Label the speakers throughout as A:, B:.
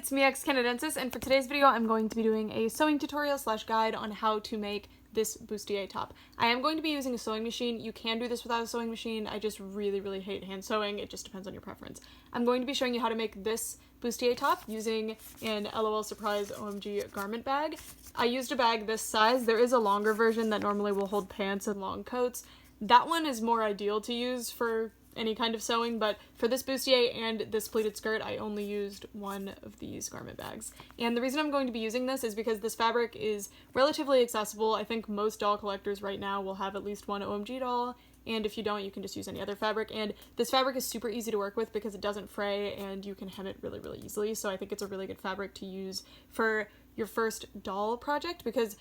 A: it's me, Canadensis, and for today's video I'm going to be doing a sewing tutorial / guide on how to make this bustier top. I am going to be using a sewing machine. You can do this without a sewing machine. I just really hate hand sewing. It just depends on your preference. I'm going to be showing you how to make this bustier top using an LOL Surprise OMG garment bag. I used a bag this size. There is a longer version that normally will hold pants and long coats. That one is more ideal to use for any kind of sewing, but for this bustier and this pleated skirt, I only used one of these garment bags. And the reason I'm going to be using this is because this fabric is relatively accessible. I think most doll collectors right now will have at least one OMG doll, and if you don't, you can just use any other fabric. And this fabric is super easy to work with because it doesn't fray and you can hem it really easily, so I think it's a really good fabric to use for your first doll project because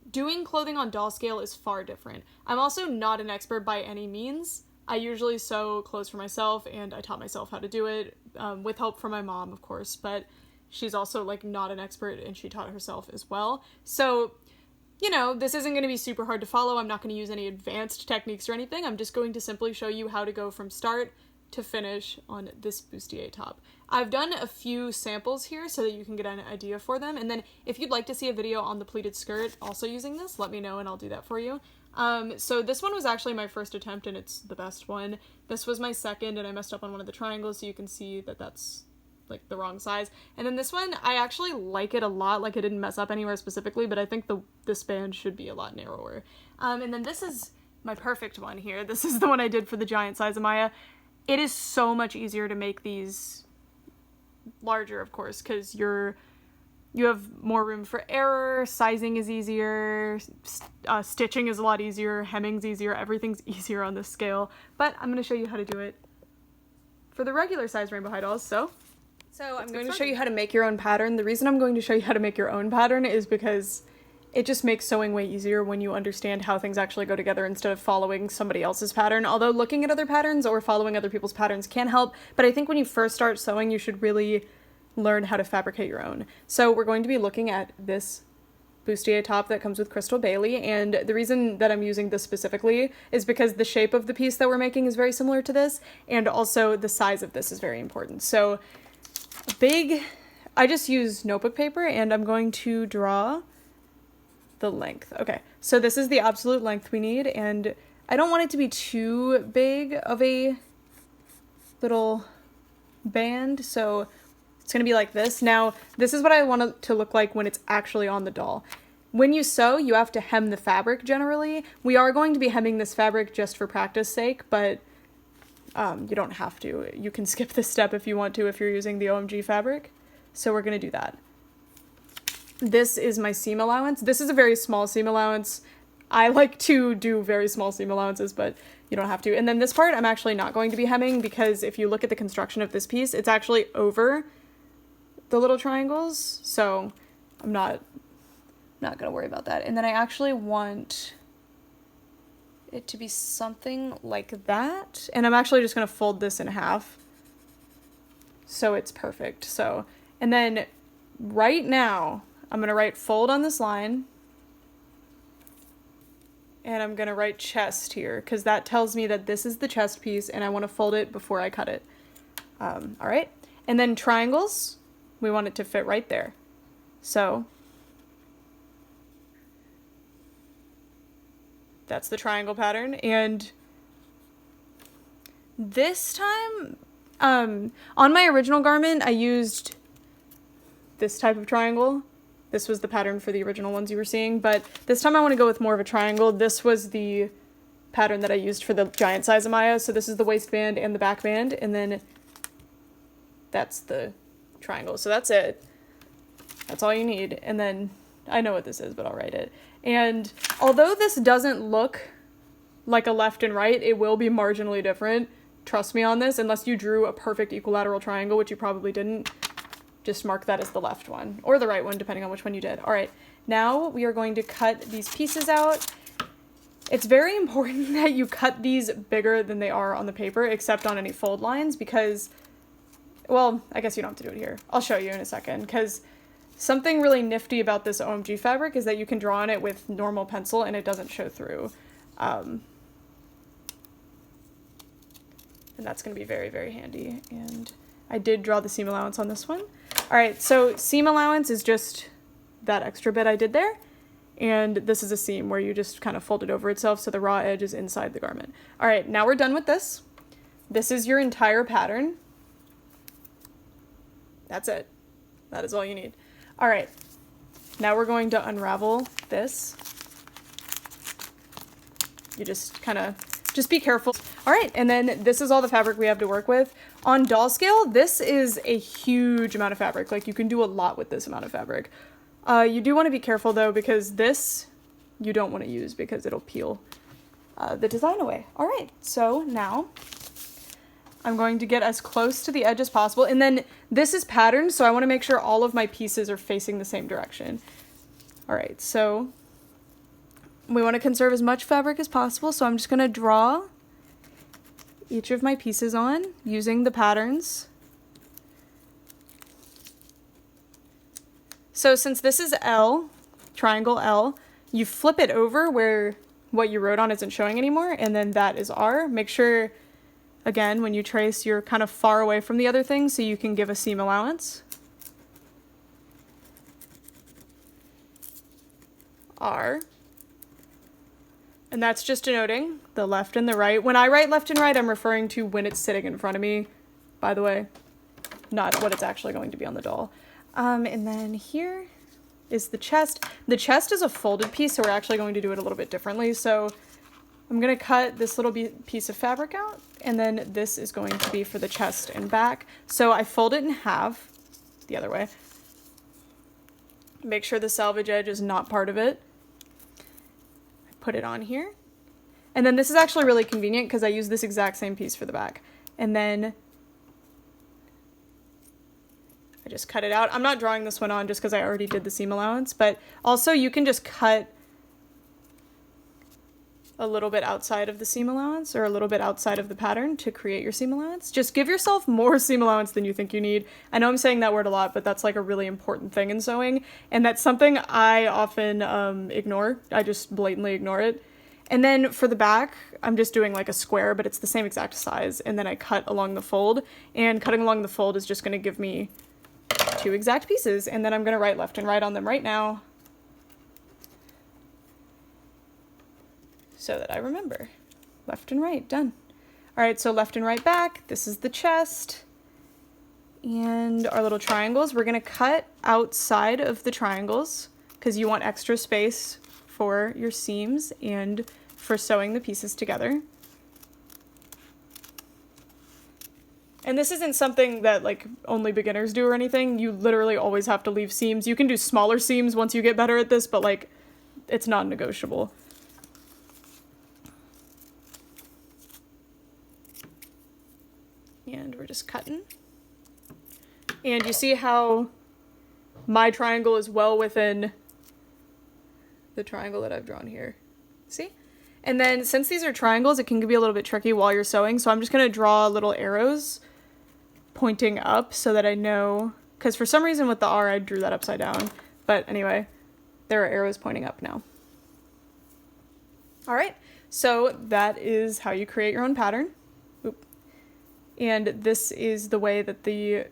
A: doing clothing on doll scale is far different. I'm also not an expert by any means. I usually sew clothes for myself, and I taught myself how to do it, with help from my mom, of course, but she's also, like, not an expert, and she taught herself as well. So, you know, this isn't going to be super hard to follow. I'm not going to use any advanced techniques or anything. I'm just going to simply show you how to go from start to finish on this bustier top. I've done a few samples here so that you can get an idea for them, and then if you'd like to see a video on the pleated skirt also using this, let me know and I'll do that for you. So this one was actually my first attempt and it's the best one. This was my second and I messed up on one of the triangles, so you can see that that's like the wrong size. And then this one, I actually like it a lot. Like, I didn't mess up anywhere specifically, but I think this band should be a lot narrower. And then this is my perfect one here. This is the one I did for the giant size Amaya. It is so much easier to make these larger, of course, because you have more room for error, sizing is easier, stitching is a lot easier, hemming's easier, everything's easier on this scale. But I'm going to show you how to do it for the regular size rainbow high dolls. So I'm going to show you how to make your own pattern. The reason I'm going to show you how to make your own pattern is because it just makes sewing way easier when you understand how things actually go together instead of following somebody else's pattern. Although looking at other patterns or following other people's patterns can help, but I think when you first start sewing, you should really learn how to fabricate your own. So we're going to be looking at this bustier top that comes with Crystal Bailey, and the reason that I'm using this specifically is because the shape of the piece that we're making is very similar to this, and also the size of this is very important. So I just use notebook paper and I'm going to draw the length. Okay, so this is the absolute length we need, and I don't want it to be too big of a little band, so it's going to be like this. Now, this is what I want it to look like when it's actually on the doll. When you sew, you have to hem the fabric generally. We are going to be hemming this fabric just for practice sake, but you don't have to. You can skip this step if you want to if you're using the OMG fabric. So we're going to do that. This is my seam allowance. This is a very small seam allowance. I like to do very small seam allowances, but you don't have to. And then this part I'm actually not going to be hemming because if you look at the construction of this piece, it's actually over the little triangles, so I'm not gonna worry about that. And then I actually want it to be something like that, and I'm actually just gonna fold this in half so it's perfect. So, and then right now I'm gonna write fold on this line, and I'm gonna write chest here because that tells me that this is the chest piece and I want to fold it before I cut it. All right, and then triangles, we want it to fit right there. So that's the triangle pattern. And this time, on my original garment, I used this type of triangle. This was the pattern for the original ones you were seeing, but this time I want to go with more of a triangle. This was the pattern that I used for the giant size Amaya. So this is the waistband and the back band, and then that's the triangle. So that's it. That's all you need. And then I know what this is, but I'll write it. And although this doesn't look like a left and right, it will be marginally different. Trust me on this, unless you drew a perfect equilateral triangle, which you probably didn't. Just mark that as the left one or the right one, depending on which one you did. All right, now we are going to cut these pieces out. It's very important that you cut these bigger than they are on the paper, except on any fold lines, because, well, I guess you don't have to do it here. I'll show you in a second, because something really nifty about this OMG fabric is that you can draw on it with normal pencil and it doesn't show through. And that's going to be very handy. And I did draw the seam allowance on this one. All right, so seam allowance is just that extra bit I did there. And this is a seam where you just kind of fold it over itself so the raw edge is inside the garment. All right, now we're done with this. This is your entire pattern. That's it. That is all you need. All right, now we're going to unravel this. You just kind of, just be careful. All right, and then this is all the fabric we have to work with. On doll scale, this is a huge amount of fabric. Like, you can do a lot with this amount of fabric. You do want to be careful though, because this you don't want to use because it'll peel the design away. All right, so now I'm going to get as close to the edge as possible. And then this is patterned, so I want to make sure all of my pieces are facing the same direction. All right, so we want to conserve as much fabric as possible, so I'm just going to draw each of my pieces on using the patterns. So since this is L, triangle L, you flip it over where what you wrote on isn't showing anymore, and then that is R. Make sure, again, when you trace, you're kind of far away from the other thing so you can give a seam allowance. R. And that's just denoting the left and the right. When I write left and right, I'm referring to when it's sitting in front of me, by the way, not what it's actually going to be on the doll. And then here is the chest. The chest is a folded piece, so we're actually going to do it a little bit differently. So I'm going to cut this little piece of fabric out, and then this is going to be for the chest and back. So I fold it in half the other way. Make sure the selvage edge is not part of it. Put it on here. And then this is actually really convenient because I use this exact same piece for the back. And then I just cut it out. I'm not drawing this one on just because I already did the seam allowance, but also you can just cut a little bit outside of the seam allowance or a little bit outside of the pattern to create your seam allowance. Just give yourself more seam allowance than you think you need. I know I'm saying that word a lot, but that's like a really important thing in sewing, and that's something I often ignore. I just blatantly ignore it. And then for the back, I'm just doing like a square, but it's the same exact size, and then I cut along the fold, and cutting along the fold is just going to give me 2 exact pieces, and then I'm going to write left and right on them right now, so that I remember. Left and right, done. All right, so left and right back, this is the chest, and our little triangles. We're gonna cut outside of the triangles because you want extra space for your seams and for sewing the pieces together. And this isn't something that like only beginners do or anything. You literally always have to leave seams. You can do smaller seams once you get better at this, but like it's non-negotiable. And we're just cutting. And you see how my triangle is well within the triangle that I've drawn here. See? And then since these are triangles, it can be a little bit tricky while you're sewing. So I'm just going to draw little arrows pointing up so that I know, because for some reason with the R I drew that upside down. But anyway, there are arrows pointing up now. All right, so that is how you create your own pattern. And this is the way that the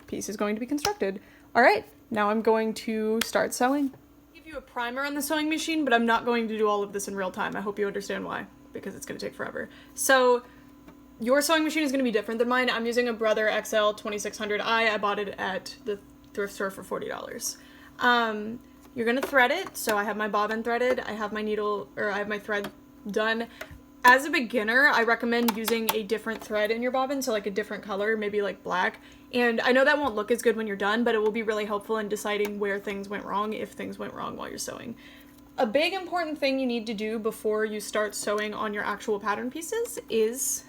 A: piece is going to be constructed. All right, now I'm going to start sewing. I'll give you a primer on the sewing machine, but I'm not going to do all of this in real time. I hope you understand why, because it's going to take forever. So your sewing machine is going to be different than mine. I'm using a Brother XL 2600i. I bought it at the thrift store for $40. You're going to thread it. So I have my bobbin threaded. I have my needle, or I have my thread done. As a beginner, I recommend using a different thread in your bobbin, so like a different color, maybe like black. And I know that won't look as good when you're done, but it will be really helpful in deciding where things went wrong, if things went wrong while you're sewing. A big important thing you need to do before you start sewing on your actual pattern pieces is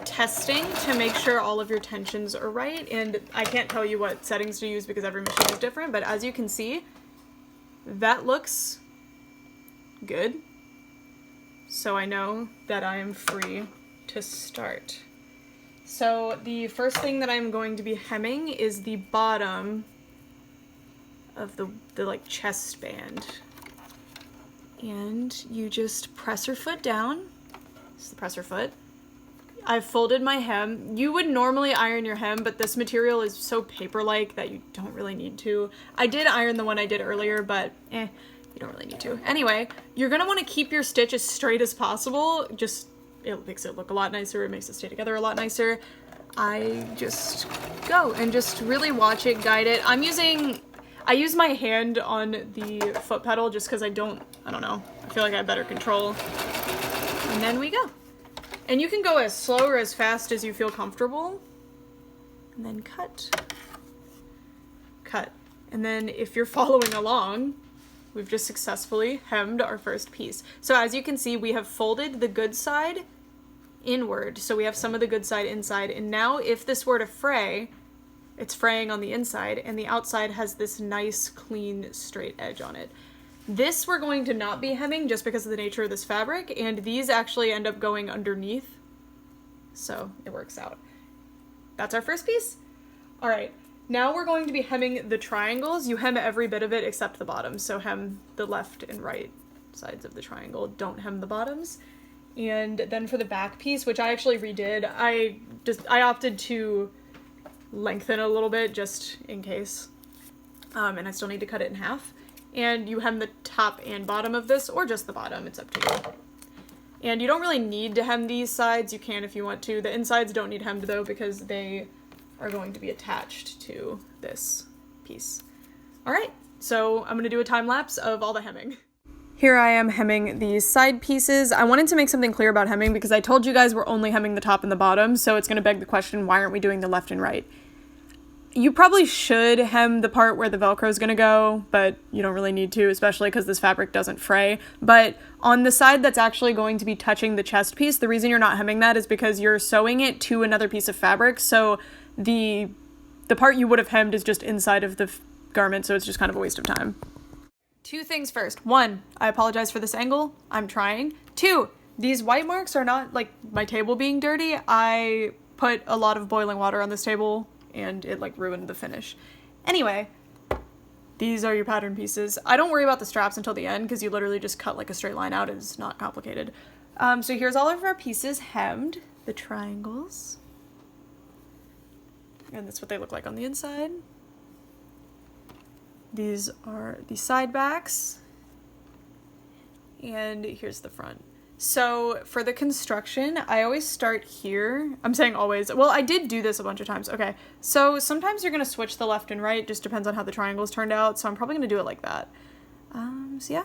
A: testing to make sure all of your tensions are right. And I can't tell you what settings to use because every machine is different, but as you can see, that looks good. So I know that I am free to start. So the first thing that I'm going to be hemming is the bottom of the like chest band. And you just press your foot down. This is the presser foot. I've folded my hem. You would normally iron your hem, but this material is so paper-like that you don't really need to. I did iron the one I did earlier, but you don't really need to. Anyway, you're gonna wanna keep your stitch as straight as possible. It makes it look a lot nicer. It makes it stay together a lot nicer. I just go and just really watch it, guide it. I use my hand on the foot pedal just because I don't know. I feel like I have better control. And then we go. And you can go as slow or as fast as you feel comfortable. And then cut. Cut. And then if you're following along, we've just successfully hemmed our first piece. So as you can see, we have folded the good side inward. So we have some of the good side inside. And now if this were to fray, it's fraying on the inside, and the outside has this nice, clean, straight edge on it. This we're going to not be hemming just because of the nature of this fabric, and these actually end up going underneath, so it works out. That's our first piece. All right, now we're going to be hemming the triangles. You hem every bit of it except the bottom, so hem the left and right sides of the triangle. Don't hem the bottoms. And then for the back piece, which I actually redid, I opted to lengthen a little bit just in case, and I still need to cut it in half. And you hem the top and bottom of this, or just the bottom, it's up to you. And you don't really need to hem these sides, you can if you want to. The insides don't need hemmed though, because they are going to be attached to this piece. All right, so I'm gonna do a time lapse of all the hemming. Here I am hemming these side pieces. I wanted to make something clear about hemming because I told you guys we're only hemming the top and the bottom, so it's gonna beg the question, why aren't we doing the left and right? You probably should hem the part where the Velcro is going to go, but you don't really need to, especially because this fabric doesn't fray. But on the side that's actually going to be touching the chest piece, the reason you're not hemming that is because you're sewing it to another piece of fabric, so the part you would have hemmed is just inside of the garment, so it's just kind of a waste of time. Two things first. One, I apologize for this angle. I'm trying. Two, these white marks are not like my table being dirty. I put a lot of boiling water on this table and it like ruined the finish. Anyway, these are your pattern pieces. I don't worry about the straps until the end because you literally just cut like a straight line out. It's not complicated. So here's all of our pieces hemmed, the triangles. And that's what they look like on the inside. These are the side backs. And here's the front. So for the construction, I always start here. I'm saying always. Well, I did do this a bunch of times. Okay, so sometimes you're going to switch the left and right. Just depends on how the triangles turned out. So I'm probably going to do it like that. So yeah,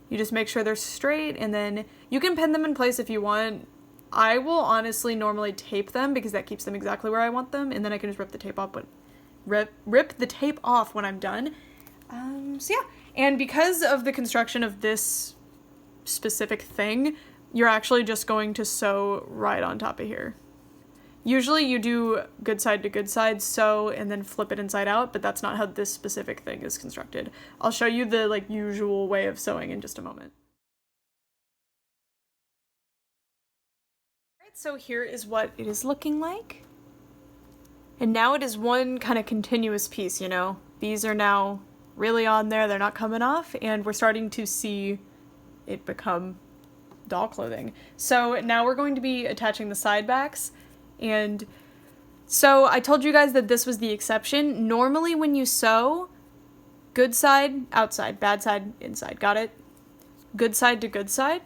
A: you just make sure they're straight, and then you can pin them in place if you want. I will honestly normally tape them because that keeps them exactly where I want them, and then I can just rip the tape off rip the tape off when I'm done. So yeah, and because of the construction of this specific thing, you're actually just going to sew right on top of here. Usually you do good side to good side sew and then flip it inside out, but that's not how this specific thing is constructed. I'll show you the like usual way of sewing in just a moment. Alright, so here is what it is looking like. And now it is one kind of continuous piece, you know? These are now really on there, they're not coming off, and we're starting to see it become doll clothing. So now we're going to be attaching the side backs, and so I told you guys that this was the exception. Normally when you sew, good side, outside, bad side, inside, got it? Good side to good side,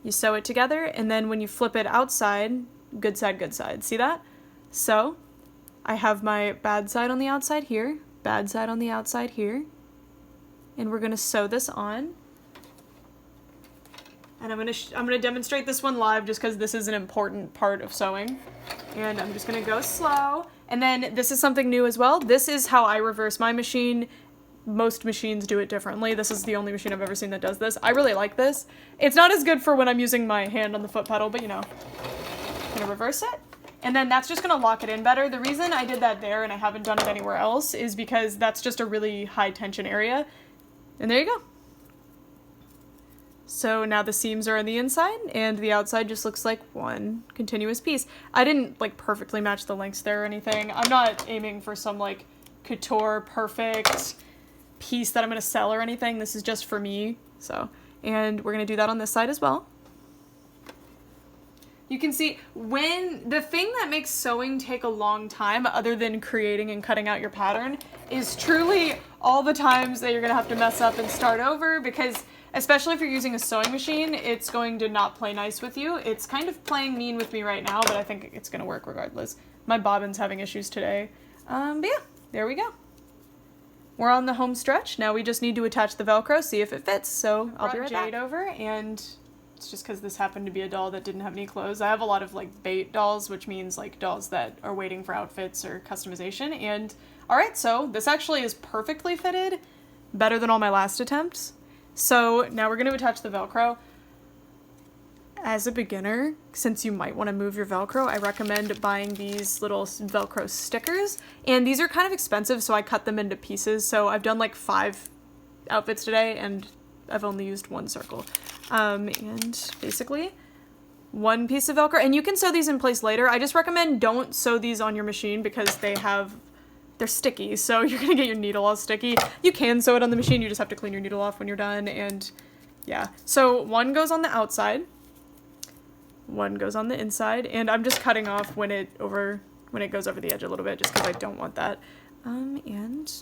A: you sew it together, and then when you flip it outside, good side, see that? So I have my bad side on the outside here, bad side on the outside here, and we're gonna sew this on. And I'm gonna demonstrate this one live just because this is an important part of sewing. And I'm just gonna go slow. And then this is something new as well. This is how I reverse my machine. Most machines do it differently. This is the only machine I've ever seen that does this. I really like this. It's not as good for when I'm using my hand on the foot pedal, but you know, I'm gonna reverse it. And then that's just gonna lock it in better. The reason I did that there and I haven't done it anywhere else is because that's just a really high tension area. And there you go. So now the seams are on the inside and the outside just looks like one continuous piece. I didn't like perfectly match the lengths there or anything. I'm not aiming for some like couture perfect piece that I'm gonna sell or anything. This is just for me. So, and we're gonna do that on this side as well. You can see when the thing that makes sewing take a long time, other than creating and cutting out your pattern, is truly all the times that you're gonna have to mess up and start over, because especially if you're using a sewing machine, it's going to not play nice with you. It's kind of playing mean with me right now, but I think it's gonna work regardless. My bobbin's having issues today. But yeah, there we go. We're on the home stretch. Now we just need to attach the Velcro, see if it fits. So I'll be right back. Jade over, and it's just because this happened to be a doll that didn't have any clothes. I have a lot of like bait dolls, which means like dolls that are waiting for outfits or customization. And all right, so this actually is perfectly fitted, better than all my last attempts. So now we're going to attach the Velcro. As a beginner, since you might want to move your Velcro, I recommend buying these little Velcro stickers. And these are kind of expensive, so I cut them into pieces. So I've done like 5 outfits today, and I've only used 1 circle. And basically, 1 piece of Velcro. And you can sew these in place later. I just recommend don't sew these on your machine because they're sticky, so you're gonna get your needle all sticky. You can sew it on the machine, you just have to clean your needle off when you're done, and yeah. So 1 goes on the outside, 1 goes on the inside, and I'm just cutting off when it goes over the edge a little bit, just because I don't want that. And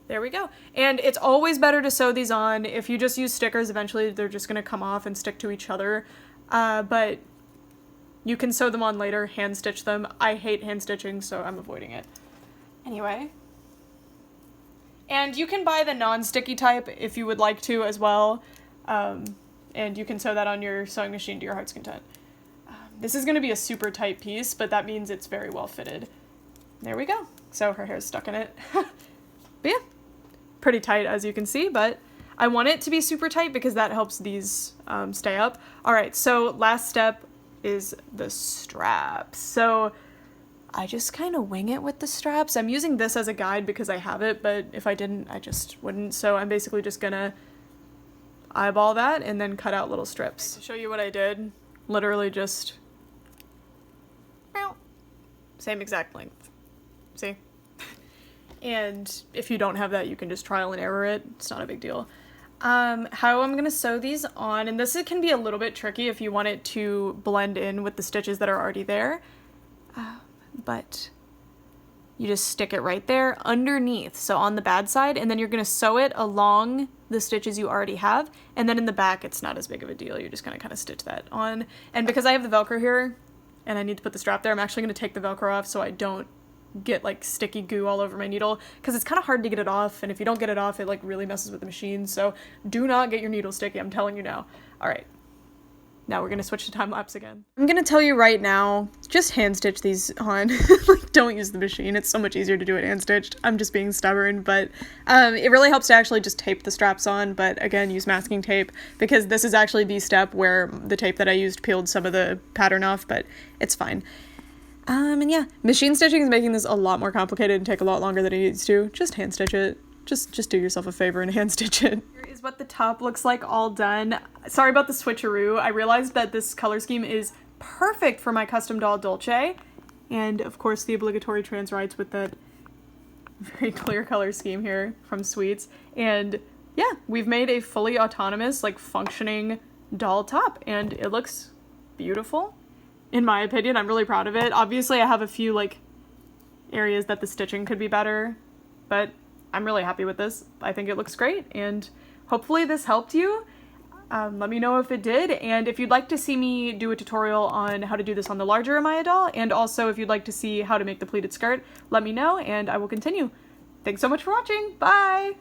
A: there we go. And it's always better to sew these on. If you just use stickers, eventually they're just gonna come off and stick to each other. But you can sew them on later, hand stitch them. I hate hand stitching, so I'm avoiding it. Anyway. And you can buy the non-sticky type if you would like to as well. And you can sew that on your sewing machine to your heart's content. This is gonna be a super tight piece, but that means it's very well fitted. There we go. So her hair's stuck in it. But yeah, pretty tight as you can see, but I want it to be super tight because that helps these stay up. All right, so last step is the straps. So I just kind of wing it with the straps. I'm using this as a guide because I have it, but if I didn't, I just wouldn't. So I'm basically just gonna eyeball that and then cut out little strips. To show you what I did, literally just same exact length. See? And if you don't have that, you can just trial and error it. It's not a big deal. How I'm gonna sew these on, and this can be a little bit tricky if you want it to blend in with the stitches that are already there, but you just stick it right there underneath, so on the bad side, and then you're gonna sew it along the stitches you already have, and then in the back it's not as big of a deal. You're just gonna kind of stitch that on. And because I have the Velcro here and I need to put the strap there, I'm actually gonna take the Velcro off so I don't get like sticky goo all over my needle, because it's kind of hard to get it off, and if you don't get it off, it like really messes with the machine. So do not get your needle sticky, I'm telling you now. All right, now we're gonna switch to time lapse again. I'm gonna tell you right now, just hand stitch these on. Like, don't use the machine. It's so much easier to do it hand stitched. I'm just being stubborn, but it really helps to actually just tape the straps on. But again, use masking tape, because this is actually the step where the tape that I used peeled some of the pattern off, but it's fine. And yeah, machine stitching is making this a lot more complicated and take a lot longer than it needs to. Just hand stitch it. Just do yourself a favor and hand stitch it. Here is what the top looks like all done. Sorry about the switcheroo. I realized that this color scheme is perfect for my custom doll Dolce. And of course the obligatory trans rights with that very clear color scheme here from Sweets. And yeah, we've made a fully autonomous, like functioning doll top, and it looks beautiful. In my opinion, I'm really proud of it. Obviously I have a few like areas that the stitching could be better, but I'm really happy with this. I think it looks great, and hopefully this helped you. Let me know if it did, and if you'd like to see me do a tutorial on how to do this on the larger Amaya doll, and also if you'd like to see how to make the pleated skirt, let me know and I will continue. Thanks so much for watching. Bye!